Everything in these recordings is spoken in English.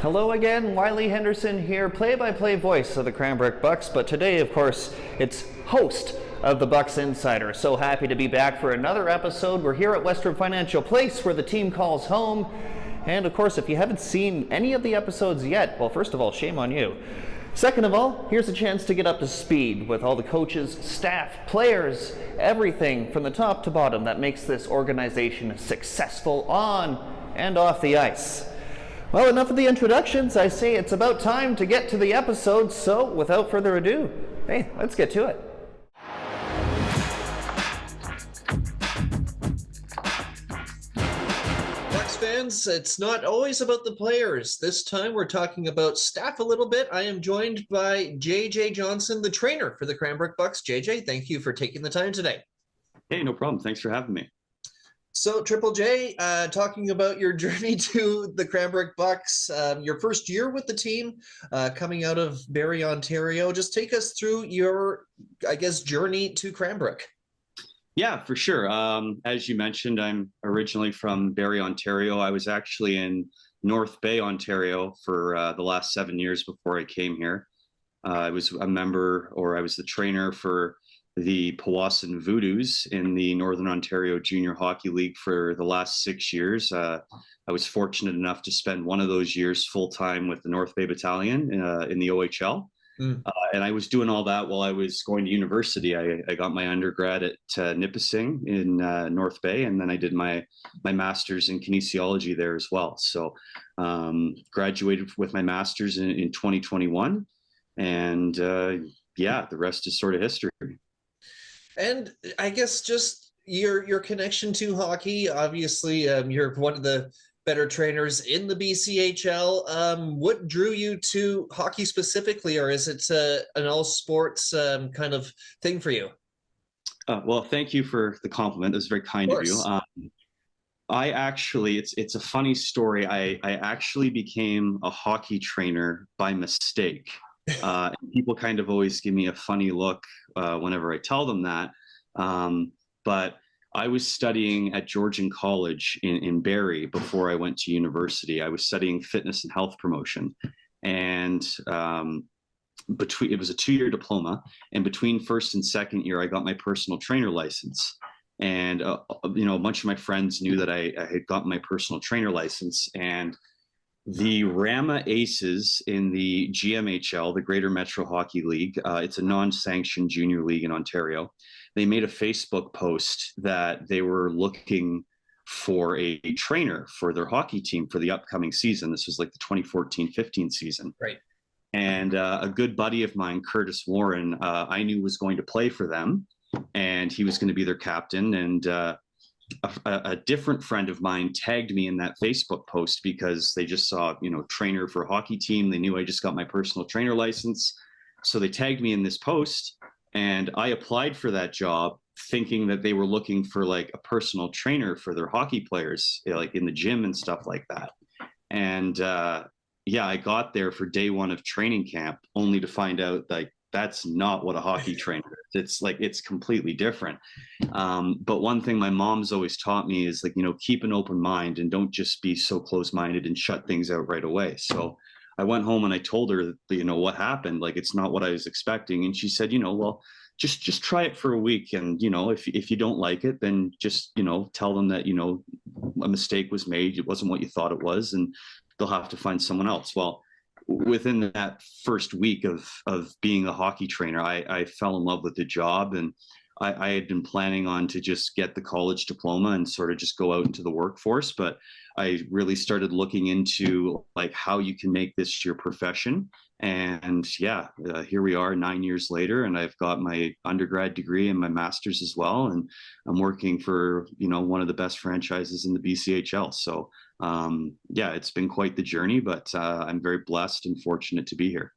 Hello again, Wiley Henderson here, play-by-play voice of the Cranbrook Bucks, but today, of course, it's host of the Bucks Insider. So happy to be back for another episode. We're here at Western Financial Place, where the team calls home. And of course, if you haven't seen any of the episodes yet, well, first of all, shame on you. Second of all, here's a chance to get up to speed with all the coaches, staff, players, everything from the top to bottom that makes this organization successful on and off the ice. Well, enough of the introductions. I say it's about time to get to the episode, so without further ado, hey, let's get to it. Fans, it's not always about the players. This time we're talking about staff a little bit. I am joined by JJ Johnson, the trainer for the Cranbrook Bucks. JJ, thank you for taking the time today. Hey, no problem. Thanks for having me. So, Triple J, talking about your journey to the Cranbrook Bucks, your first year with the team, coming out of Barrie, Ontario. Just take us through your, journey to Cranbrook. Yeah, for sure. As you mentioned, I'm originally from Barrie, Ontario. I was actually in North Bay, Ontario for the last 7 years before I came here. I was a member, or I was the trainer for the Powassan Voodoos in the Northern Ontario Junior Hockey League for the last 6 years. I was fortunate enough to spend one of those years full-time with the North Bay Battalion in the OHL. And I was doing all that while I was going to university. I got my undergrad at Nipissing in North Bay, and then I did my master's in kinesiology there as well. So graduated with my master's in 2021, and the rest is sort of history. And I guess just your connection to hockey. Obviously, you're one of the better trainers in the BCHL. What drew you to hockey specifically, or is it an all sports kind of thing for you? Well, thank you for the compliment. That's very kind of you. I actually, it's a funny story. I actually became a hockey trainer by mistake. And people kind of always give me a funny look whenever I tell them that. But I was studying at Georgian College in Barrie before I went to university. I was studying fitness and health promotion, and it was a 2-year diploma. And between first and second year, I got my personal trainer license. And a bunch of my friends knew that I had gotten my personal trainer license. And the Rama Aces in the GMHL, the Greater Metro Hockey League, it's a non-sanctioned junior league in Ontario. They made a Facebook post that they were looking for a trainer for their hockey team for the upcoming season. This was like the 2014-15 season. Right. And a good buddy of mine, Curtis Warren, I knew was going to play for them, and he was going to be their captain. And a different friend of mine tagged me in that Facebook post because they just saw, trainer for a hockey team. They knew I just got my personal trainer license. So they tagged me in this post. And I applied for that job thinking that they were looking for like a personal trainer for their hockey players, like in the gym and stuff like that. And I got there for day one of training camp only to find out like that's not what a hockey trainer is. It's completely different. But one thing my mom's always taught me is keep an open mind and don't just be so close-minded and shut things out right away. So I went home and I told her, what happened. Like, it's not what I was expecting. And she said, well, just try it for a week. And, if you don't like it, then just, tell them that, a mistake was made. It wasn't what you thought it was, and they'll have to find someone else. Well, within that first week of being a hockey trainer, I fell in love with the job, and I had been planning on to just get the college diploma and sort of just go out into the workforce. But I really started looking into like how you can make this your profession. And here we are 9 years later, and I've got my undergrad degree and my master's as well. And I'm working for, one of the best franchises in the BCHL. So it's been quite the journey, but I'm very blessed and fortunate to be here.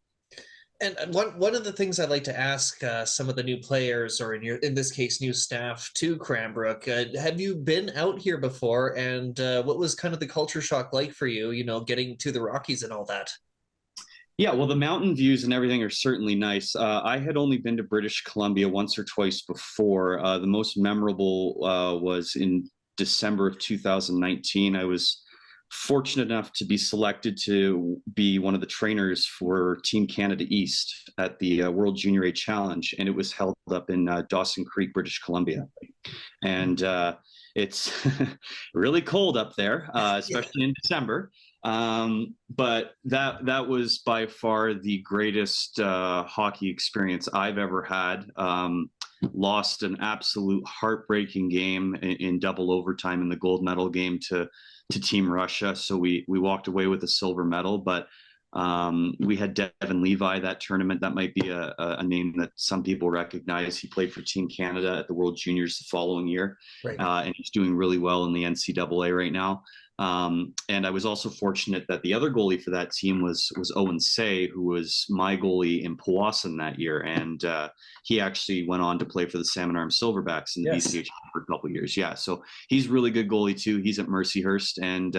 And one of the things I'd like to ask some of the new players, or in this case, new staff to Cranbrook, have you been out here before? And what was kind of the culture shock like for you, getting to the Rockies and all that? Yeah, well, the mountain views and everything are certainly nice. I had only been to British Columbia once or twice before. The most memorable was in December of 2019. I was fortunate enough to be selected to be one of the trainers for Team Canada East at the World Junior A Challenge, and it was held up in Dawson Creek, British Columbia. And it's really cold up there, especially in December. But that was by far the greatest hockey experience I've ever had. Lost an absolute heartbreaking game in double overtime in the gold medal game to Team Russia. So we walked away with a silver medal, but we had Devin Levi that tournament. That might be a name that some people recognize. He played for Team Canada at the World Juniors the following year, Right. And he's doing really well in the NCAA right now. And I was also fortunate that the other goalie for that team was Owen Say, who was my goalie in Powassan that year. And he actually went on to play for the Salmon Arm Silverbacks in the BCH for a couple of years. Yeah, so he's a really good goalie too. He's at Mercyhurst, and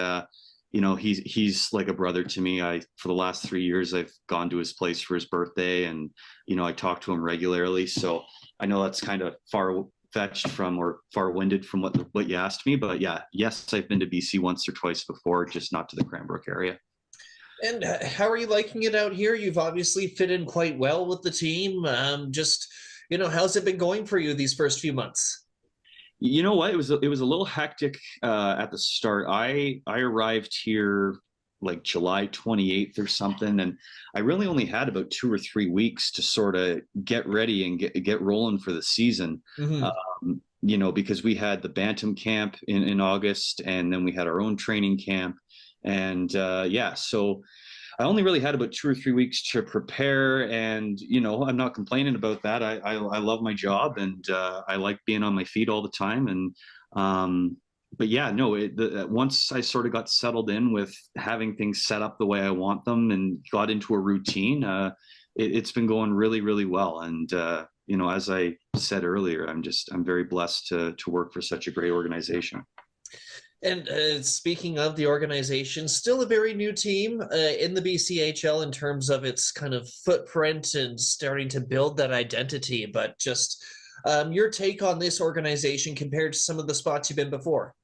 he's like a brother to me. For the last 3 years, I've gone to his place for his birthday, and I talk to him regularly. So I know that's kind of far-fetched from or far-winded from what you asked me, but yeah, yes, I've been to BC once or twice before, just not to the Cranbrook area. And how are you liking it out here? You've obviously fit in quite well with the team. How's it been going for you these first few months? You know what? It was a little hectic at the start. I arrived here like July 28th or something, and I really only had about 2 or 3 weeks to sort of get ready and get rolling for the season. Mm-hmm. Because we had the Bantam camp in August, and then we had our own training camp, and so I only really had about 2 or 3 weeks to prepare, and I'm not complaining about that. I love my job, and I like being on my feet all the time. And but yeah, no, once I sort of got settled in with having things set up the way I want them and got into a routine, it's been going really, really well. And as I said earlier, I'm very blessed to work for such a great organization. And speaking of the organization, still a very new team in the BCHL in terms of its kind of footprint and starting to build that identity. But just your take on this organization compared to some of the spots you've been before.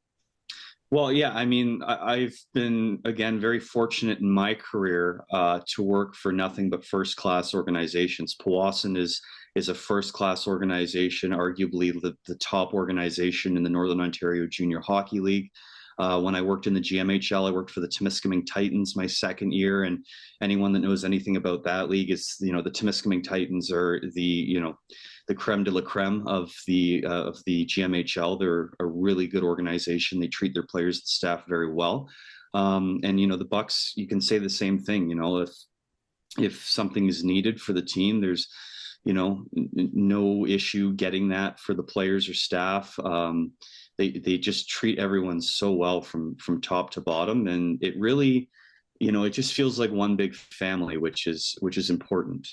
Well, yeah, I mean, I've been, again, very fortunate in my career to work for nothing but first-class organizations. Powassan is a first-class organization, arguably the top organization in the Northern Ontario Junior Hockey League. When I worked in the GMHL, I worked for the Temiskaming Titans my second year, and anyone that knows anything about that league is, the Temiskaming Titans are the creme de la creme of the GMHL. They're a really good organization. They treat their players and staff very well. And the Bucks, you can say the same thing. If something is needed for the team, there's no issue getting that for the players or staff. They just treat everyone so well from top to bottom, and it really, it just feels like one big family, which is important.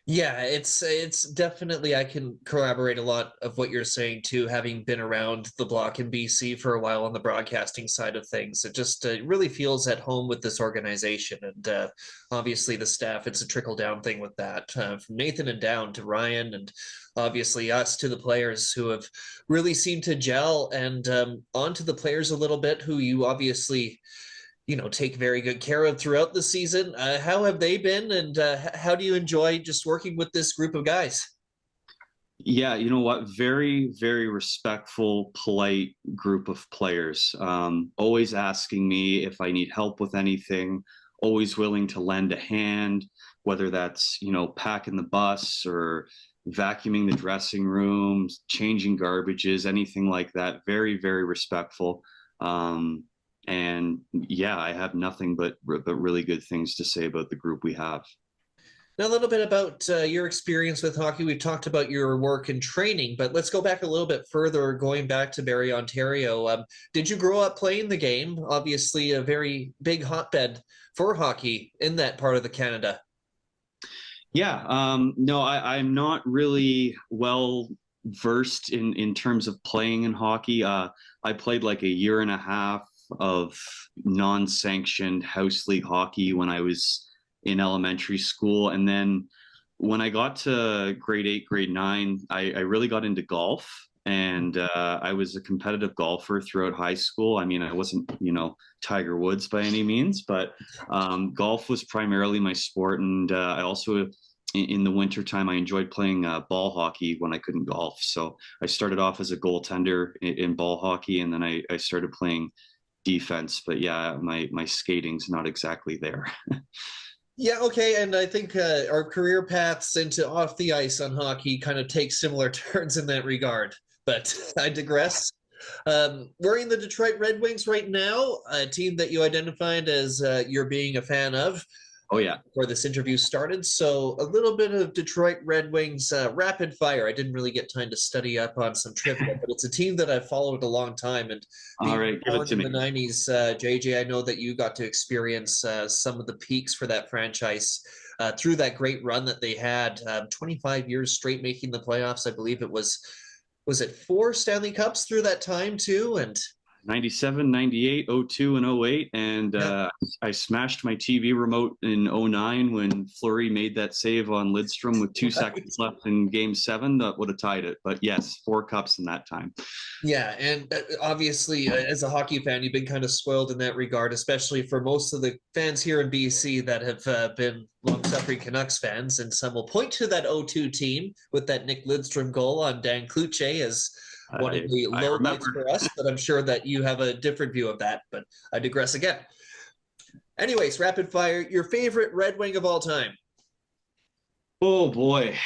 Yeah, it's definitely, I can corroborate a lot of what you're saying too, having been around the block in BC for a while on the broadcasting side of things. It just really feels at home with this organization, and obviously the staff, it's a trickle-down thing with that, from Nathan and down to Ryan, and obviously us to the players who have really seemed to gel, and onto the players a little bit who you obviously take very good care of throughout the season. How have they been, and how do you enjoy just working with this group of guys? Yeah, you know what? Very, very respectful, polite group of players. Always asking me if I need help with anything, always willing to lend a hand, whether that's, packing the bus or vacuuming the dressing rooms, changing garbages, anything like that. Very, very respectful. And yeah, I have nothing but really good things to say about the group we have. Now, a little bit about your experience with hockey. We've talked about your work and training, but let's go back a little bit further, going back to Barrie, Ontario. Did you grow up playing the game? Obviously, a very big hotbed for hockey in that part of the Canada. Yeah, no, I'm not really well versed in terms of playing in hockey. I played like a year and a half of non-sanctioned house league hockey when I was in elementary school. And then when I got to grade 8, grade 9, I really got into golf. And I was a competitive golfer throughout high school. I mean, I wasn't, Tiger Woods by any means, but golf was primarily my sport. And I also, in the wintertime, I enjoyed playing ball hockey when I couldn't golf. So I started off as a goaltender in ball hockey, and then I started playing defense. But yeah, my skating's not exactly there. Yeah, okay, and I think our career paths into off the ice on hockey kind of take similar turns in that regard. But I digress. We're in the Detroit Red Wings right now, a team that you identified as you're being a fan of. Oh yeah. Before this interview started. So a little bit of Detroit Red Wings rapid fire. I didn't really get time to study up on some trivia, but it's a team that I've followed a long time. And all right, give it to me. In the 90s, JJ, I know that you got to experience some of the peaks for that franchise through that great run that they had, 25 years straight making the playoffs. I believe it was it 4 Stanley Cups through that time too? And 97, 98, 02, and 08. And I smashed my TV remote in 09 when Fleury made that save on Lidstrom with 2 seconds left in game 7. That would have tied it. But yes, 4 cups in that time. Yeah, and obviously, as a hockey fan, you've been kind of spoiled in that regard, especially for most of the fans here in BC that have been long-suffering Canucks fans. And some will point to that 02 team with that Nick Lidstrom goal on Dan Kluche as one of the low lights for us, but I'm sure that you have a different view of that, but I digress again. Anyways, rapid fire, your favorite Red Wing of all time? Oh boy.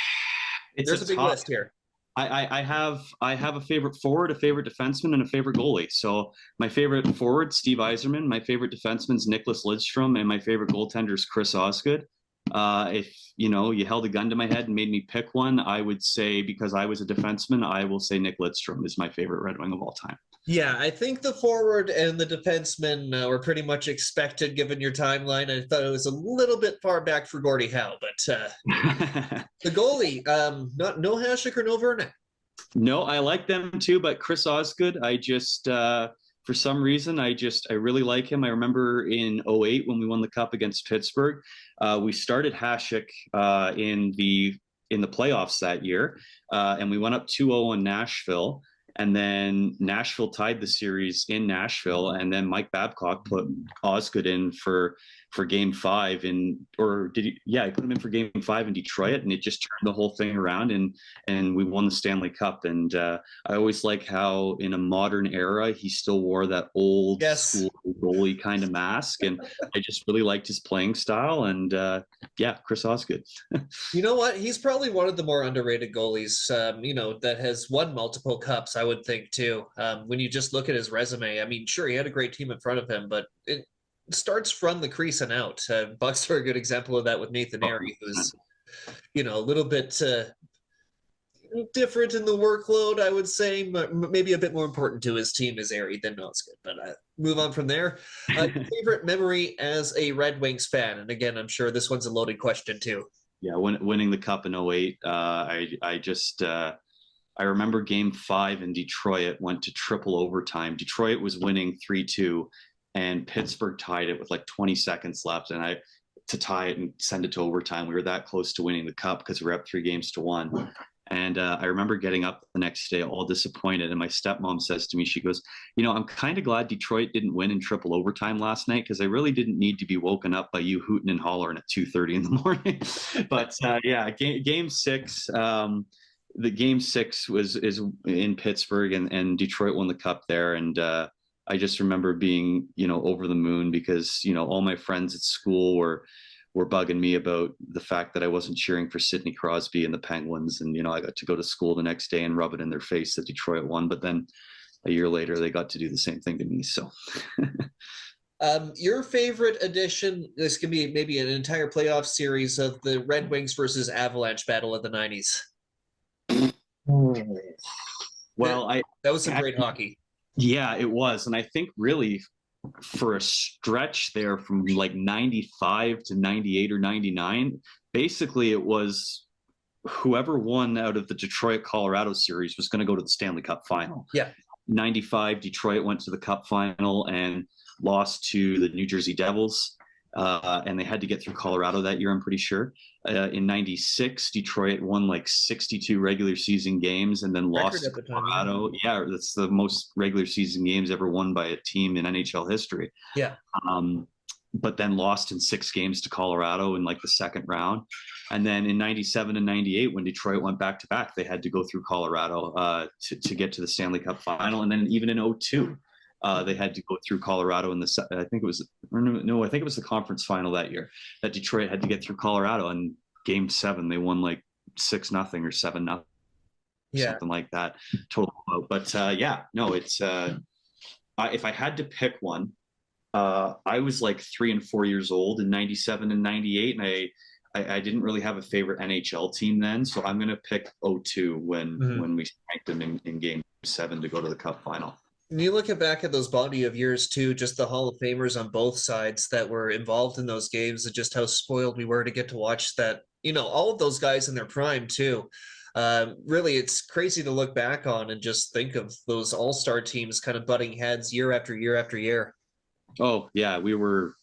There's a big list here. I have a favorite forward, a favorite defenseman, and a favorite goalie. So my favorite forward, Steve Yzerman, my favorite defenseman's Nicholas Lidstrom, and my favorite goaltender is Chris Osgood. If you held a gun to my head and made me pick one, I would say, because I was a defenseman, I will say Nick Lidstrom is my favorite Red Wing of all time. Yeah, I think the forward and the defenseman were pretty much expected given your timeline. I thought it was a little bit far back for Gordie Howe, but the goalie, no Hasek or no Vernon. No, I like them too, but Chris Osgood, I just for some reason, I really like him. I remember in 08 when we won the cup against Pittsburgh, we started Hasek in the playoffs that year, and we went up 2-0 in Nashville. And then Nashville tied the series in Nashville, and then Mike Babcock put Osgood in for Game 5, he put him in for Game 5 in Detroit, and it just turned the whole thing around, and we won the Stanley Cup. And I always like how in a modern era he still wore that old school goalie kind of mask, and I just really liked his playing style. And Chris Osgood. You know what? He's probably one of the more underrated goalies, that has won multiple cups, I would think too. When you just look at his resume, I mean, sure, he had a great team in front of him, but it starts from the crease and out. Bucks are a good example of that with Nathan Airy, who's, a little bit different in the workload, I would say. Maybe a bit more important to his team is Airy than Osgood. But move on from there. Favorite memory as a Red Wings fan? And again, I'm sure this one's a loaded question too. Yeah, winning the cup in 08, I remember Game 5 in Detroit went to triple overtime. Detroit was winning 3-2, and Pittsburgh tied it with like 20 seconds left. And to tie it and send it to overtime, we were that close to winning the cup because we were up 3-1. And I remember getting up the next day all disappointed. And my stepmom says to me, she goes, I'm kind of glad Detroit didn't win in triple overtime last night, because I really didn't need to be woken up by you hooting and hollering at 2:30 in the morning. But Game 6, the Game 6 is in Pittsburgh, and Detroit won the cup there. And I just remember being, over the moon, because, all my friends at school were bugging me about the fact that I wasn't cheering for Sidney Crosby and the Penguins. And, I got to go to school the next day and rub it in their face that Detroit won. But then a year later, they got to do the same thing to me. So your favorite edition, this can be maybe an entire playoff series of the Red Wings versus Avalanche battle of the 90s. Well, that was some great hockey. Yeah, it was. And I think really for a stretch there from like 95 to 98 or 99, basically it was whoever won out of the Detroit-Colorado series was going to go to the Stanley Cup final. Yeah. 95, Detroit went to the Cup final and lost to the New Jersey Devils. and they had to get through Colorado that year, I'm pretty sure. In 96, Detroit won like 62 regular season games and then Record lost at to the time, Colorado. Yeah, that's the most regular season games ever won by a team in NHL history. Yeah. But then lost in 6 games to Colorado in like the second round. And then in 97 and 98, when Detroit went back to back, they had to go through Colorado to get to the Stanley Cup final. And then even in 02, they had to go through Colorado in the, I think it was the conference final that year that Detroit had to get through Colorado. And game 7, they won like 6-0 or 7-0, something like that. Total. But it's, if I had to pick one, I was like 3 and 4 years old in 97 and 98, and I didn't really have a favorite NHL team then, so I'm going to pick 02 when we spanked them in game 7 to go to the Cup final. And you look back at those body of years too, just the Hall of Famers on both sides that were involved in those games, and just how spoiled we were to get to watch that. All of those guys in their prime too. Really, it's crazy to look back on and just think of those all-star teams kind of butting heads year after year after year. Oh yeah, we were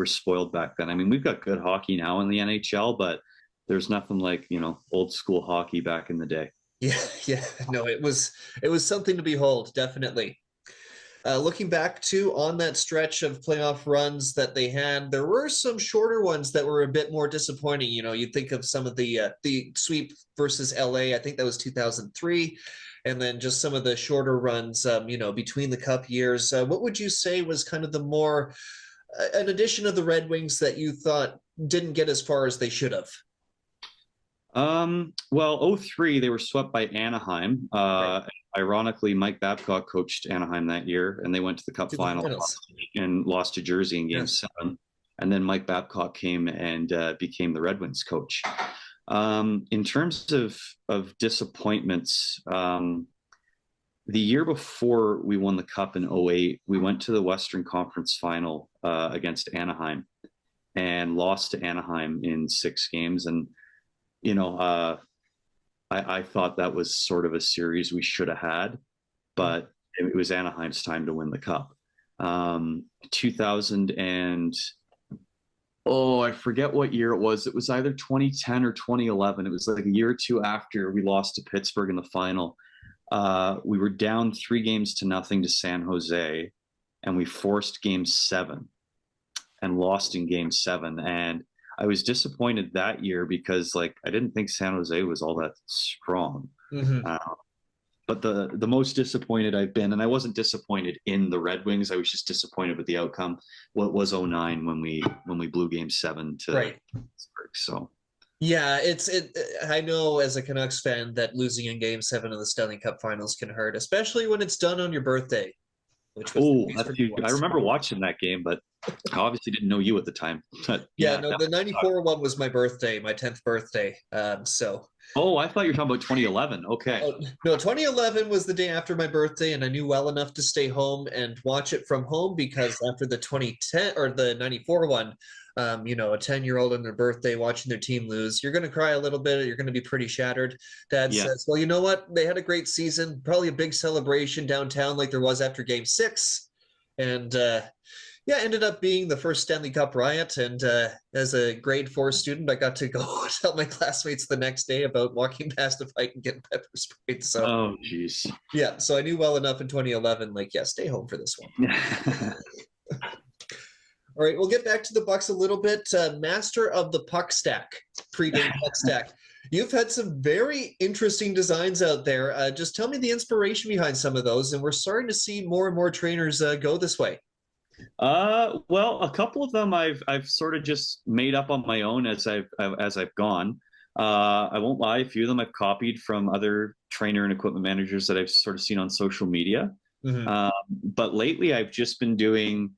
spoiled back then. I mean, we've got good hockey now in the NHL, but there's nothing like, old school hockey back in the day. Yeah. No, it was something to behold, definitely. Looking back too on that stretch of playoff runs that they had, there were some shorter ones that were a bit more disappointing. You think of some of the sweep versus LA. I think that was 2003. And then just some of the shorter runs, between the Cup years. What would you say was kind of the more, an addition of the Red Wings that you thought didn't get as far as they should have? Well, 03, they were swept by Anaheim. Right. Ironically, Mike Babcock coached Anaheim that year, and they went to the Cup final and lost to Jersey in game 7. And then Mike Babcock came and became the Red Wings coach. In terms of disappointments, the year before we won the Cup in 08, we went to the Western Conference final against Anaheim and lost to Anaheim in 6 games. And, I thought that was sort of a series we should have had, but it was Anaheim's time to win the Cup. 2000 and I forget what year it was. It was either 2010 or 2011. It was like a year or two after we lost to Pittsburgh in the final. We were down 3-0 to San Jose, and we forced game 7 and lost in game 7. And I was disappointed that year because I didn't think San Jose was all that strong. But the most disappointed I've been, and I wasn't disappointed in the Red Wings, I was just disappointed with the outcome. What was 09 when we blew game 7 to Pittsburgh. So yeah, I know as a Canucks fan that losing in game 7 of the Stanley Cup Finals can hurt, especially when it's done on your birthday. I remember watching that game, but I obviously didn't know you at the time. But the 94 one was my birthday, my 10th birthday. Oh, I thought you were talking about 2011. Okay. No, 2011 was the day after my birthday, and I knew well enough to stay home and watch it from home because after the 2010 or the 94 one, a 10-year-old on their birthday watching their team lose, you're going to cry a little bit. You're going to be pretty shattered. Dad says, well, you know what? They had a great season, probably a big celebration downtown like there was after game 6. And ended up being the first Stanley Cup riot. And as a grade 4 student, I got to go tell my classmates the next day about walking past a fight and getting pepper sprayed. So, oh, geez. Yeah, so I knew well enough in 2011, stay home for this one. All right, we'll get back to the Bucks a little bit. Master of the puck stack, pre-game puck stack. You've had some very interesting designs out there. Just tell me the inspiration behind some of those, and we're starting to see more and more trainers go this way. Well, a couple of them I've sort of just made up on my own as I've gone. I won't lie, a few of them I've copied from other trainer and equipment managers that I've sort of seen on social media. But lately I've just been doing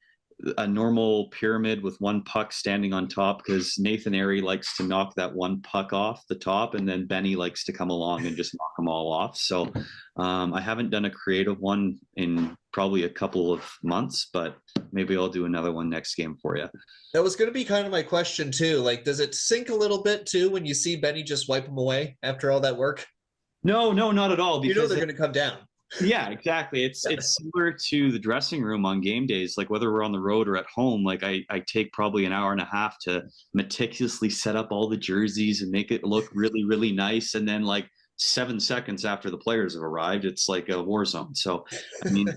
a normal pyramid with one puck standing on top because Nathan Airy likes to knock that one puck off the top, and then Benny likes to come along and just knock them all off. So I haven't done a creative one in probably a couple of months, but maybe I'll do another one next game for you. That was going to be kind of my question too. Does it sink a little bit too when you see Benny just wipe them away after all that work? No, not at all. Because they're going to come down. Yeah, exactly. It's similar to the dressing room on game days. Like whether we're on the road or at home, like I take probably an hour and a half to meticulously set up all the jerseys and make it look really, really nice. And then like 7 seconds after the players have arrived, it's like a war zone. So I mean,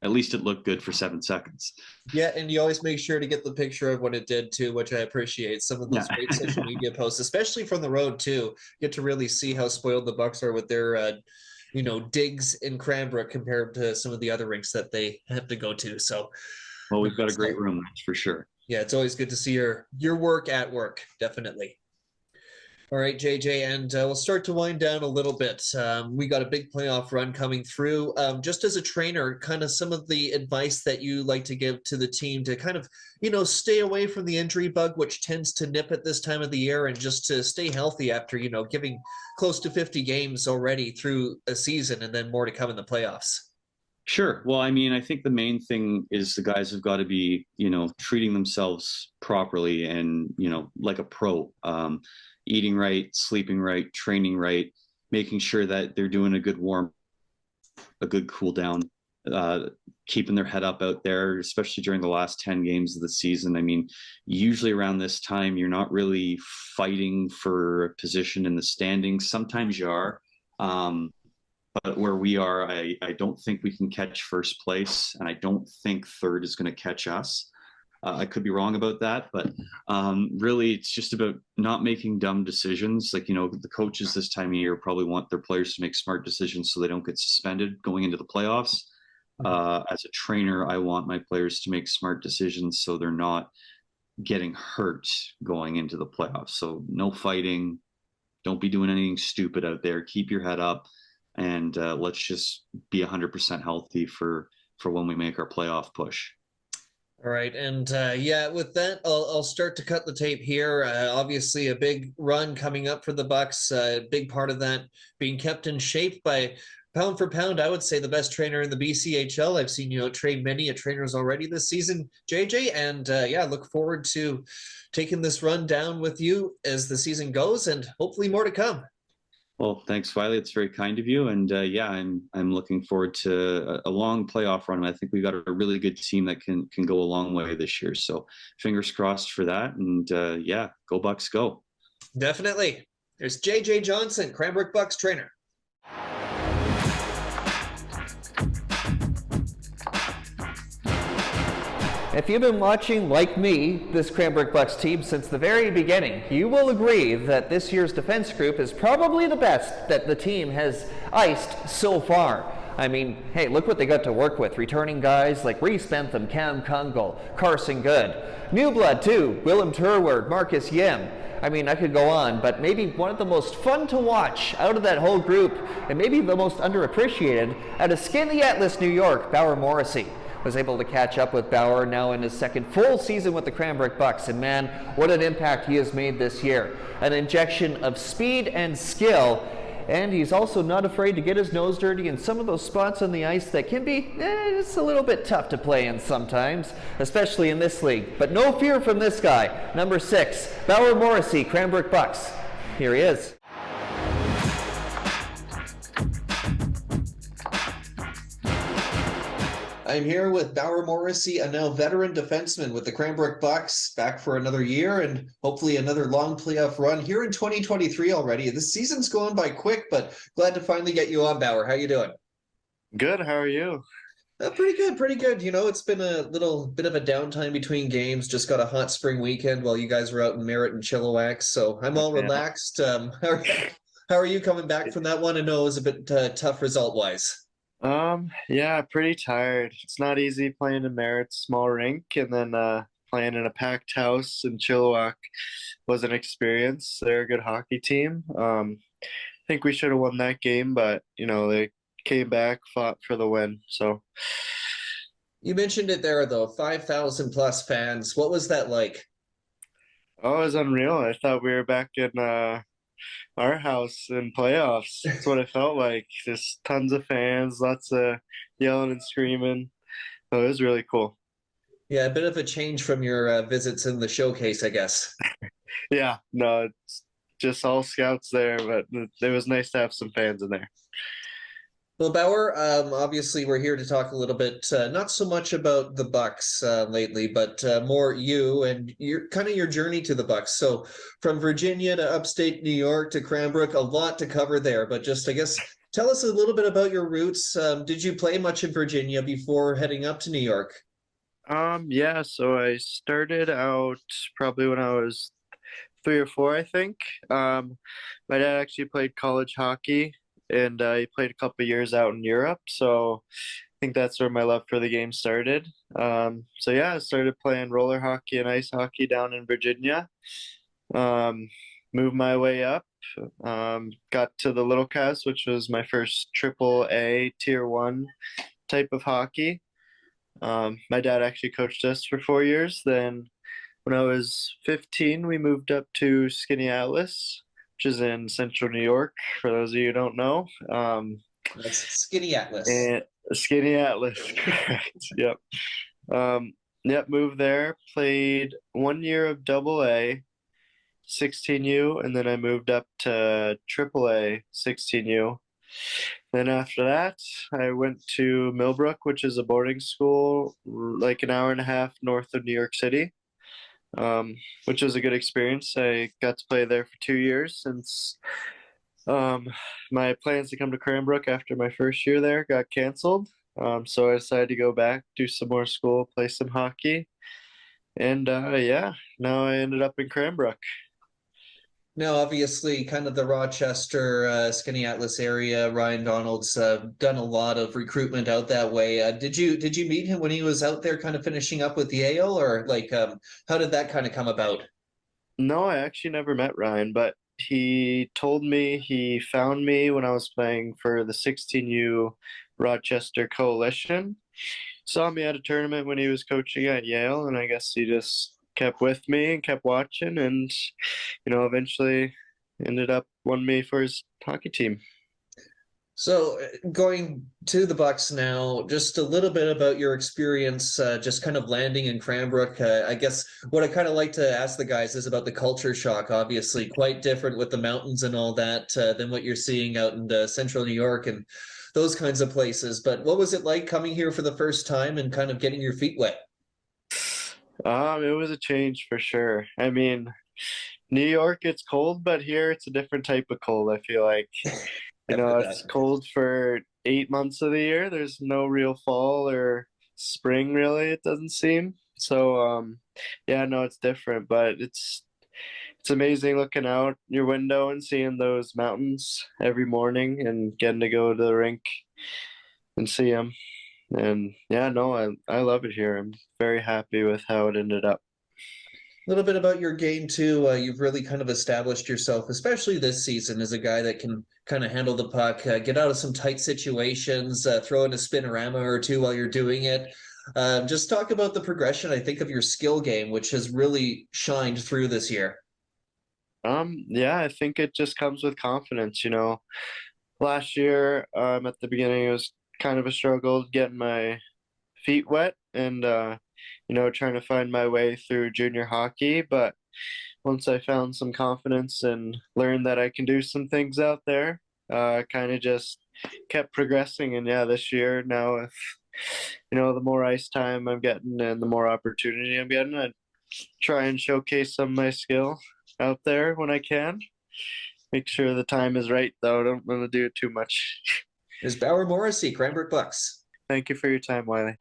at least it looked good for 7 seconds. Yeah, and you always make sure to get the picture of what it did too, which I appreciate. Some of Yeah. those great social media posts, especially from the road too, get to really see how spoiled the Bucks are with their digs in Cranbrook compared to some of the other rinks that they have to go to. So, Well, we've got a great room, that's for sure. yeah, it's always good to see your work at work, definitely. All right, JJ, and we'll start to wind down a little bit. We got a big playoff run coming through. Just as a trainer, kind of some of the advice that you like to give to the team to kind of, stay away from the injury bug, which tends to nip at this time of the year, and just to stay healthy after, giving close to 50 games already through a season and then more to come in the playoffs. Sure. Well, I mean, I think the main thing is the guys have got to be, treating themselves properly and, like a pro, eating right, sleeping right, training right, making sure that they're doing a good cool down, keeping their head up out there, especially during the last 10 games of the season. I mean, usually around this time, you're not really fighting for a position in the standings. Sometimes you are. But where we are, I don't think we can catch first place, and I don't think third is going to catch us. I could be wrong about that, but really it's just about not making dumb decisions. Like, the coaches this time of year probably want their players to make smart decisions so they don't get suspended going into the playoffs. As a trainer, I want my players to make smart decisions so they're not getting hurt going into the playoffs. So no fighting. Don't be doing anything stupid out there. Keep your head up. And let's just be 100% healthy for when we make our playoff push. All right, and with that, I'll start to cut the tape here. Obviously, a big run coming up for the Bucks. A big part of that being kept in shape by pound for pound. I would say the best trainer in the BCHL. I've seen train many trainers already this season, JJ, and look forward to taking this run down with you as the season goes, and hopefully more to come. Well, thanks, Wiley. It's very kind of you. And I'm looking forward to a long playoff run. I think we've got a really good team that can go a long way this year. So fingers crossed for that. And go Bucks, go. Definitely. There's JJ Johnson, Cranbrook Bucks trainer. If you've been watching, like me, this Cranbrook Bucks team since the very beginning, you will agree that this year's defense group is probably the best that the team has iced so far. I mean, hey, look what they got to work with. Returning guys like Reese Bentham, Cam Kungle, Carson Good. New blood, too. Willem Turward, Marcus Yim. I mean, I could go on, but maybe one of the most fun to watch out of that whole group, and maybe the most underappreciated, out of Skaneateles, New York, Bauer Morrissey. Was able to catch up with Bauer now in his second full season with the Cranbrook Bucks, and man, what an impact he has made this year. An injection of speed and skill, and he's also not afraid to get his nose dirty in some of those spots on the ice that can be just a little bit tough to play in sometimes, especially in this league. But no fear from this guy, number 6, Bauer Morrissey, Cranbrook Bucks. Here he is. I'm here with Bauer Morrissey, a now veteran defenseman with the Cranbrook Bucks, back for another year and hopefully another long playoff run here in 2023 already. This season's going by quick, but glad to finally get you on, Bauer. How you doing? Good. How are you? Pretty good, pretty good. It's been a little bit of a downtime between games. Just got a hot spring weekend while you guys were out in Merritt and Chilliwack, so I'm all relaxed. How are you coming back from that one? I know it was a bit tough result-wise. Pretty tired. It's not easy playing in Merritt's small rink, and then playing in a packed house in Chilliwack was an experience. They're a good hockey team. I think we should have won that game, but they came back, fought for the win. So you mentioned it there though, 5,000 plus fans. What was that like? Oh, it was unreal. I thought we were back in our house in playoffs. That's what it felt like. Just tons of fans, lots of yelling and screaming. So it was really cool. Yeah, a bit of a change from your visits in the showcase, I guess. Yeah, no, it's just all scouts there, but it was nice to have some fans in there. Well, Bauer, obviously we're here to talk a little bit, not so much about the Bucks lately, but more you and your journey to the Bucks. So from Virginia to upstate New York to Cranbrook, a lot to cover there. But just, I guess, tell us a little bit about your roots. Did you play much in Virginia before heading up to New York? Yeah, so I started out probably when I was 3 or 4, I think. My dad actually played college hockey, and he played a couple years out in Europe. So I think that's where my love for the game started. So yeah, I started playing roller hockey and ice hockey down in Virginia. Um, Moved my way up. Got to the Little Cats, which was my first triple A tier one type of hockey. My dad actually coached us for 4 years. Then when I was 15, we moved up to Skinny Atlas, which is in central New York, for those of you who don't know. That's Skinny Atlas. And Skinny Atlas, correct. Yep. Yep, moved there, played 1 year of double A, 16U, and then I moved up to triple A, 16U. Then after that, I went to Millbrook, which is a boarding school like an hour and a half north of New York City, which was a good experience. I got to play there for 2 years since my plans to come to Cranbrook after my first year there got canceled. So I decided to go back, do some more school, play some hockey, and yeah, now I ended up in Cranbrook. Now, obviously, kind of the Rochester, Skinny Atlas area. Ryan Donald's done a lot of recruitment out that way. Did you meet him when he was out there, kind of finishing up with Yale, or like how did that kind of come about? No, I actually never met Ryan, but he told me he found me when I was playing for the 16U Rochester Coalition. Saw me at a tournament when he was coaching at Yale, and I guess he just kept with me and kept watching, and eventually ended up wanting me for his hockey team. So, going to the Bucks now, just a little bit about your experience, just kind of landing in Cranbrook. I guess what I kind of like to ask the guys is about the culture shock. Obviously, quite different with the mountains and all that than what you're seeing out in central New York and those kinds of places. But what was it like coming here for the first time and kind of getting your feet wet? It was a change for sure. I mean, New York, it's cold, but here it's a different type of cold, I feel like. I've heard It's that. cold for 8 months of the year. There's no real fall or spring, really, it doesn't seem. So, yeah, no, it's different, but it's amazing looking out your window and seeing those mountains every morning and getting to go to the rink and see them. And yeah, no, I love it here. I'm very happy with how it ended up. A little bit about your game too. You've really kind of established yourself, especially this season, as a guy that can kind of handle the puck, get out of some tight situations, throw in a spinorama or two while you're doing it. Just talk about the progression, I think, of your skill game, which has really shined through this year. Yeah, I think it just comes with confidence. Last year, at the beginning, it was kind of a struggle getting my feet wet and trying to find my way through junior hockey. But once I found some confidence and learned that I can do some things out there, kind of just kept progressing. And yeah, this year now, if the more ice time I'm getting and the more opportunity I'm getting, I try and showcase some of my skill out there when I can. Make sure the time is right, though. I don't want to do it too much. Is Bauer Morrissey, Cranbrook Bucks. Thank you for your time, Wiley.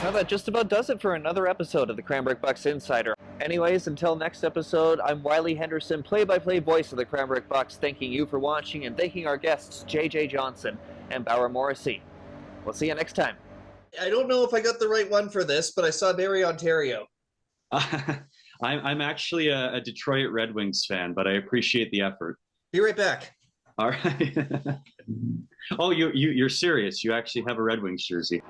Well, that just about does it for another episode of the Cranbrook Bucks Insider. Anyways, until next episode, I'm Wiley Henderson, play-by-play voice of the Cranbrook Bucks, thanking you for watching and thanking our guests JJ Johnson and Bauer Morrissey. We'll see you next time. I don't know if I got the right one for this, but I saw Barrie, Ontario. I'm actually a Detroit Red Wings fan, but I appreciate the effort. Be right back. All right. Oh, you're serious? You actually have a Red Wings jersey?